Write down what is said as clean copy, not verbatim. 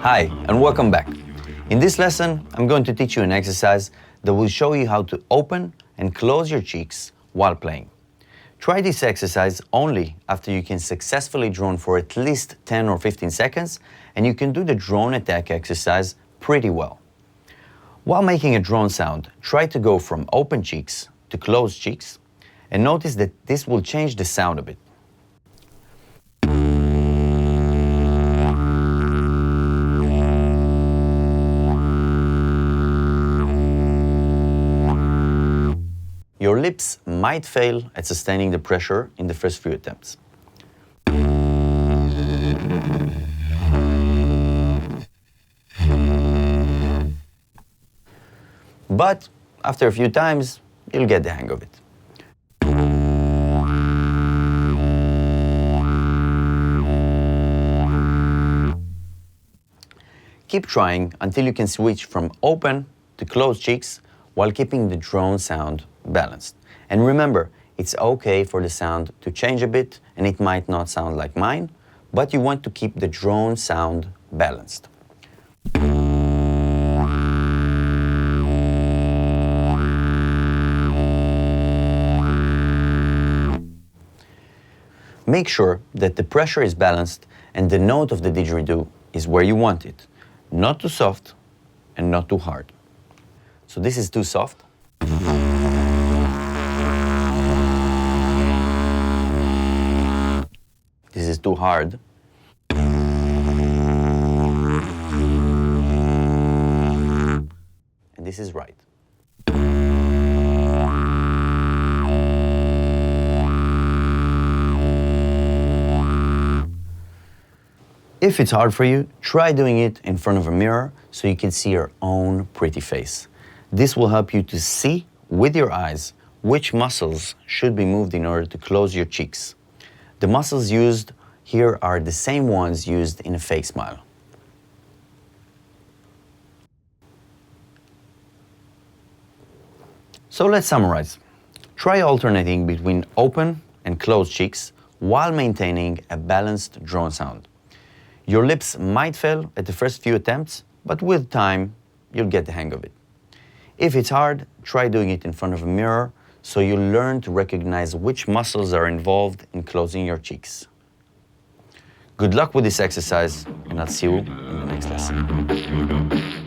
Hi, and welcome back. In this lesson, I'm going to teach you an exercise that will show you how to open and close your cheeks while playing. Try this exercise only after you can successfully drone for at least 10 or 15 seconds, and you can do the drone attack exercise pretty well. While making a drone sound, try to go from open cheeks to closed cheeks, and notice that this will change the sound a bit. Your lips might fail at sustaining the pressure in the first few attempts. But after a few times, you'll get the hang of it. Keep trying until you can switch from open to closed cheeks while keeping the drone sound balanced. And remember, it's okay for the sound to change a bit, and it might not sound like mine, but you want to keep the drone sound balanced. Make sure that the pressure is balanced and the note of the didgeridoo is where you want it. Not too soft and not too hard. So this is too soft. This is too hard. And this is right. If it's hard for you, try doing it in front of a mirror so you can see your own pretty face. This will help you to see with your eyes which muscles should be moved in order to close your cheeks. The muscles used here are the same ones used in a fake smile. So let's summarize. Try alternating between open and closed cheeks while maintaining a balanced drone sound. Your lips might fail at the first few attempts, but with time, you'll get the hang of it. If it's hard, try doing it in front of a mirror so you learn to recognize which muscles are involved in closing your cheeks. Good luck with this exercise, and I'll see you in the next lesson.